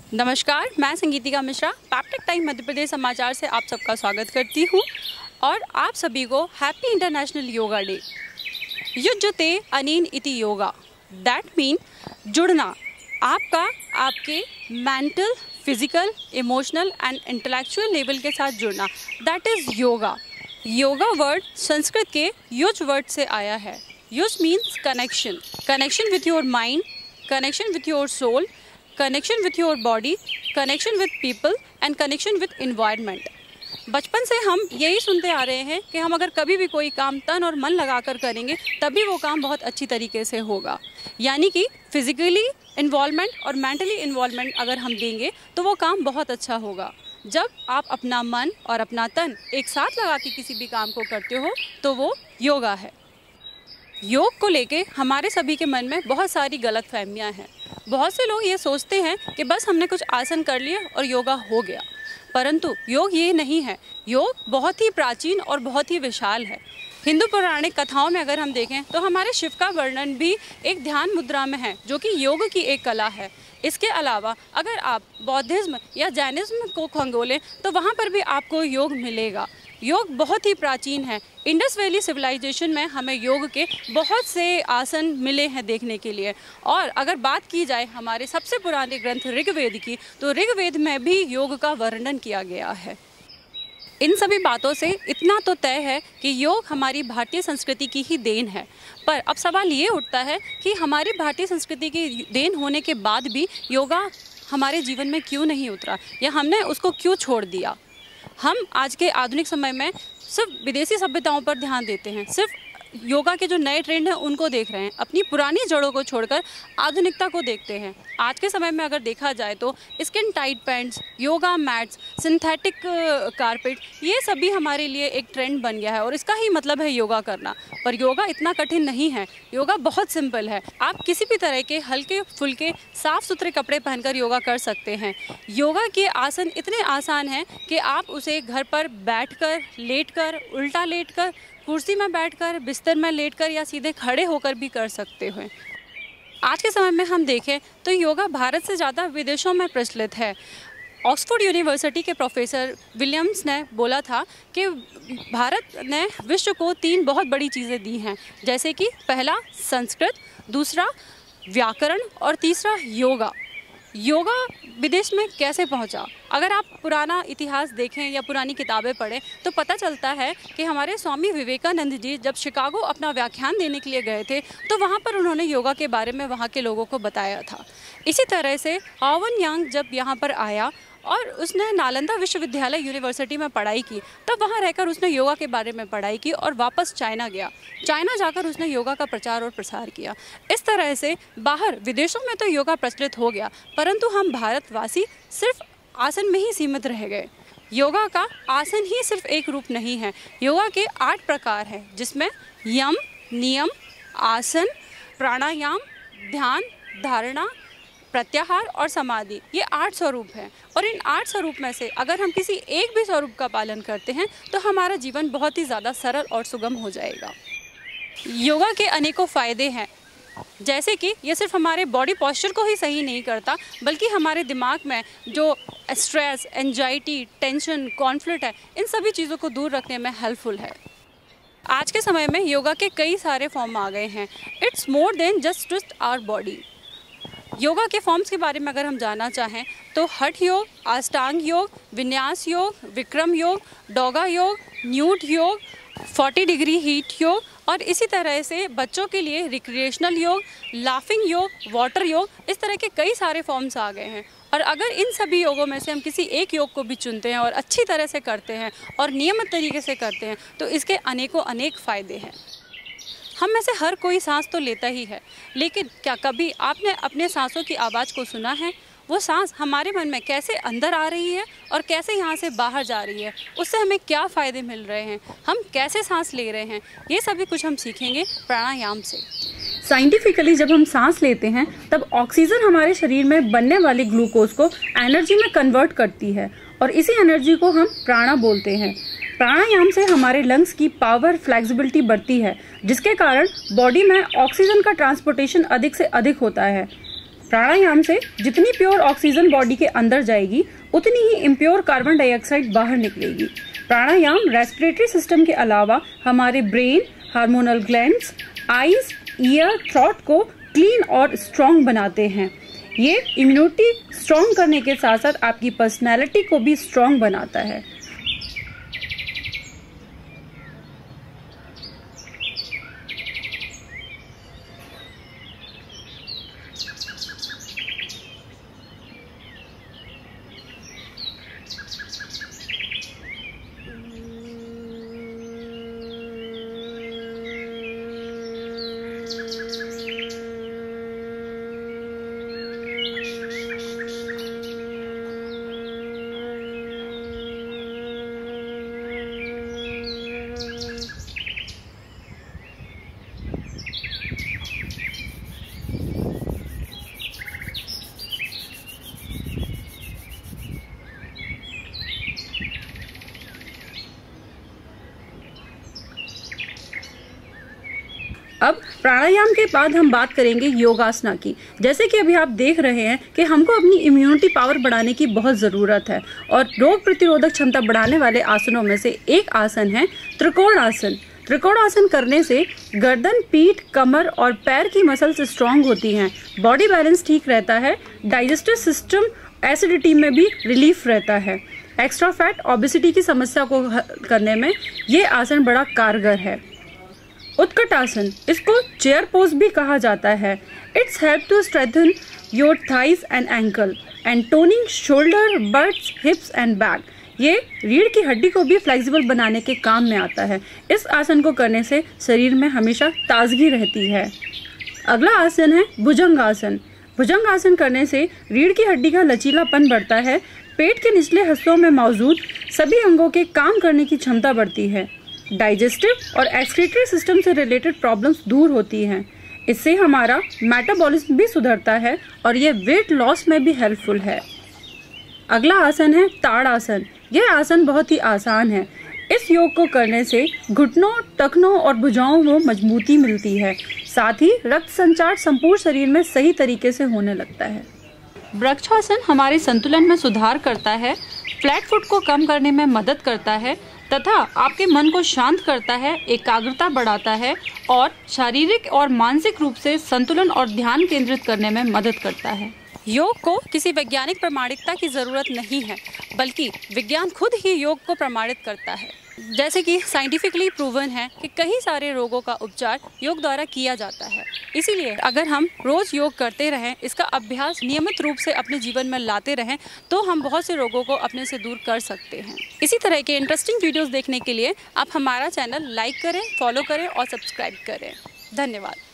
नमस्कार, मैं संगीतिका मिश्रा पैप्टेक टाइम मध्य प्रदेश समाचार से आप सबका स्वागत करती हूँ और आप सभी को हैप्पी इंटरनेशनल योगा डे। युज्यते अनेन इति योगा, दैट मीन जुड़ना, आपका आपके mental, physical, emotional and intellectual level के साथ जुड़ना, that is yoga. Yoga word Sanskrit के युज वर्ड से आया है। युज means connection, connection with your mind, connection with your soul, connection with your body, connection with people and connection with environment. बचपन से हम यही सुनते आ रहे हैं कि हम अगर कभी भी कोई काम तन और मन लगाकर करेंगे तभी वो काम बहुत अच्छी तरीके से होगा। यानी कि फिजिकली इन्वॉल्वमेंट और मेंटली इन्वॉल्वमेंट अगर हम देंगे तो वो काम बहुत अच्छा होगा। जब आप अपना मन और अपना तन एक साथ लगा के किसी भी काम को करते हो तो वो योगा है। योग को लेके हमारे सभी के मन में बहुत सारी गलतफहमियां हैं। बहुत से लोग ये सोचते हैं कि बस हमने कुछ आसन कर लिए और योगा हो गया, परंतु योग ये नहीं है। योग बहुत ही प्राचीन और बहुत ही विशाल है। हिंदू पौराणिक कथाओं में अगर हम देखें तो हमारे शिव का वर्णन भी एक ध्यान मुद्रा में है, जो कि योग की एक कला है। इसके अलावा अगर आप बौद्धिज्म या जैनिज्म को खंगोलें तो वहाँ पर भी आपको योग मिलेगा। योग बहुत ही प्राचीन है। इंडस वैली सिविलाइजेशन में हमें योग के बहुत से आसन मिले हैं देखने के लिए। और अगर बात की जाए हमारे सबसे पुराने ग्रंथ ऋग्वेद की, तो ऋग्वेद में भी योग का वर्णन किया गया है। इन सभी बातों से इतना तो तय है कि योग हमारी भारतीय संस्कृति की ही देन है। पर अब सवाल ये उठता है कि हमारी भारतीय संस्कृति की देन होने के बाद भी योगा हमारे जीवन में क्यों नहीं उतरा, या हमने उसको क्यों छोड़ दिया। हम आज के आधुनिक समय में सिर्फ विदेशी सभ्यताओं पर ध्यान देते हैं, सिर्फ योगा के जो नए ट्रेंड हैं उनको देख रहे हैं, अपनी पुरानी जड़ों को छोड़कर आधुनिकता को देखते हैं। आज के समय में अगर देखा जाए तो skin tight pants, yoga mats, synthetic carpet, ये सभी हमारे लिए एक ट्रेंड बन गया है और इसका ही मतलब है योगा करना। पर योगा इतना कठिन नहीं है, योगा बहुत सिंपल है। आप किसी भी तरह के हल्के फुल्के साफ़ सुथरे कपड़े पहनकर योगा कर सकते हैं। योगा के आसन इतने आसान हैं कि आप उसे घर पर बैठकर, लेटकर, उल्टा लेटकर, कुर्सी में बैठकर, बिस्तर में लेटकर या सीधे खड़े होकर भी कर सकते हो। आज के समय में हम देखें तो योगा भारत से ज़्यादा विदेशों में प्रचलित है। ऑक्सफोर्ड यूनिवर्सिटी के प्रोफेसर विलियम्स ने बोला था कि भारत ने विश्व को 3 बहुत बड़ी चीज़ें दी हैं, जैसे कि पहला संस्कृत, दूसरा व्याकरण और तीसरा योगा। योगा विदेश में कैसे पहुंचा? अगर आप पुराना इतिहास देखें या पुरानी किताबें पढ़ें तो पता चलता है कि हमारे स्वामी विवेकानंद जी जब शिकागो अपना व्याख्यान देने के लिए गए थे तो वहाँ पर उन्होंने योगा के बारे में वहाँ के लोगों को बताया था। इसी तरह से हावन यांग जब यहाँ पर आया और उसने नालंदा विश्वविद्यालय यूनिवर्सिटी में पढ़ाई की, तब वहाँ रहकर उसने योगा के बारे में पढ़ाई की और वापस चाइना गया। चाइना जाकर उसने योगा का प्रचार और प्रसार किया। इस तरह से बाहर विदेशों में तो योगा प्रचलित हो गया, परंतु हम भारतवासी सिर्फ आसन में ही सीमित रह गए। योगा का आसन ही सिर्फ एक रूप नहीं है, योगा के 8 प्रकार हैं, जिसमें यम, नियम, आसन, प्राणायाम, ध्यान, धारणा, प्रत्याहार और समाधि, ये 8 स्वरूप हैं। और इन 8 स्वरूप में से अगर हम किसी एक भी स्वरूप का पालन करते हैं तो हमारा जीवन बहुत ही ज़्यादा सरल और सुगम हो जाएगा। योगा के अनेकों फ़ायदे हैं, जैसे कि ये सिर्फ हमारे बॉडी पोस्चर को ही सही नहीं करता, बल्कि हमारे दिमाग में जो स्ट्रेस, एंजाइटी, टेंशन, कॉन्फ्लिक्ट है, इन सभी चीज़ों को दूर रखने में हेल्पफुल है। आज के समय में योगा के कई सारे फॉर्म आ गए हैं। It's more than just twist our body. Yoga के फॉर्म्स के बारे में अगर हम जानना चाहें तो हठ योग, अष्टांग योग, विन्यास योग, विक्रम योग, डोगा योग, न्यूट योग, 40 डिग्री हीट योग और इसी तरह से बच्चों के लिए रिक्रिएशनल योग, लाफिंग योग, वाटर योग, इस तरह के कई सारे फॉर्म्स आ गए हैं। और अगर इन सभी योगों में से हम किसी एक योग को भी चुनते हैं और अच्छी तरह से करते हैं और नियमित तरीके से करते हैं तो इसके अनेकों अनेक फ़ायदे हैं। हम में से हर कोई सांस तो लेता ही है, लेकिन क्या कभी आपने अपने सांसों की आवाज़ को सुना है? वो सांस हमारे मन में कैसे अंदर आ रही है और कैसे यहाँ से बाहर जा रही है, उससे हमें क्या फ़ायदे मिल रहे हैं, हम कैसे सांस ले रहे हैं, ये सभी कुछ हम सीखेंगे प्राणायाम से। साइंटिफिकली जब हम सांस लेते हैं तब ऑक्सीजन हमारे शरीर में बनने वाली ग्लूकोज को एनर्जी में कन्वर्ट करती है और इसी एनर्जी को हम प्राणा बोलते हैं। प्राणायाम से हमारे लंग्स की पावर, फ्लेक्सिबिलिटी बढ़ती है, जिसके कारण बॉडी में ऑक्सीजन का ट्रांसपोर्टेशन अधिक से अधिक होता है। प्राणायाम से जितनी प्योर ऑक्सीजन बॉडी के अंदर जाएगी उतनी ही इम्प्योर कार्बन डाइऑक्साइड बाहर निकलेगी। प्राणायाम रेस्पिरेटरी सिस्टम के अलावा हमारे brain, hormonal glands, eyes, year, throat को क्लीन और स्ट्रॉन्ग बनाते हैं। ये इम्यूनिटी स्ट्रॉन्ग करने के साथ साथ आपकी पर्सनैलिटी को भी स्ट्रॉन्ग बनाता है। अब प्राणायाम के बाद हम बात करेंगे योगासना की। जैसे कि अभी आप देख रहे हैं कि हमको अपनी इम्यूनिटी पावर बढ़ाने की बहुत ज़रूरत है और रोग प्रतिरोधक क्षमता बढ़ाने वाले आसनों में से एक आसन है त्रिकोण आसन। त्रिकोण आसन करने से गर्दन, पीठ, कमर और पैर की मसल्स स्ट्रांग होती हैं, बॉडी बैलेंस ठीक रहता है, डाइजेस्टिव सिस्टम, एसिडिटी में भी रिलीफ रहता है। एक्स्ट्रा फैट, ओबेसिटी की समस्या को करने में ये आसन बड़ा कारगर है। उत्कट आसन, इसको चेयर पोज भी कहा जाता है। It's help to strengthen your thighs and ankle and toning shoulder, butts, hips and back. ये रीढ़ की हड्डी को भी फ्लेक्सिबल बनाने के काम में आता है। इस आसन को करने से शरीर में हमेशा ताजगी रहती है। अगला आसन है भुजंग आसन। भुजंग आसन करने से रीढ़ की हड्डी का लचीलापन बढ़ता है, पेट के निचले हिस्सों में मौजूद सभी अंगों के काम करने की क्षमता बढ़ती है, डाइजेस्टिव और एक्सक्रीटरी सिस्टम से रिलेटेड प्रॉब्लम्स दूर होती हैं। इससे हमारा मेटाबॉलिज्म भी सुधरता है और ये वेट लॉस में भी हेल्पफुल है। अगला आसन है ताड़ आसन। यह आसन बहुत ही आसान है। इस योग को करने से घुटनों, टखनों और भुजाओं में मजबूती मिलती है, साथ ही रक्त संचार संपूर्ण शरीर में सही तरीके से होने लगता है। वृक्षासन हमारे संतुलन में सुधार करता है, फ्लैट फुट को कम करने में मदद करता है तथा आपके मन को शांत करता है, एकाग्रता बढ़ाता है और शारीरिक और मानसिक रूप से संतुलन और ध्यान केंद्रित करने में मदद करता है। योग को किसी वैज्ञानिक प्रमाणिकता की ज़रूरत नहीं है, बल्कि विज्ञान खुद ही योग को प्रमाणित करता है। जैसे कि साइंटिफिकली प्रूवन है कि कई सारे रोगों का उपचार योग द्वारा किया जाता है। इसीलिए अगर हम रोज़ योग करते रहें, इसका अभ्यास नियमित रूप से अपने जीवन में लाते रहें, तो हम बहुत से रोगों को अपने से दूर कर सकते हैं। इसी तरह के इंटरेस्टिंग वीडियोस देखने के लिए आप हमारा चैनल लाइक करें, फॉलो करें और सब्सक्राइब करें। धन्यवाद।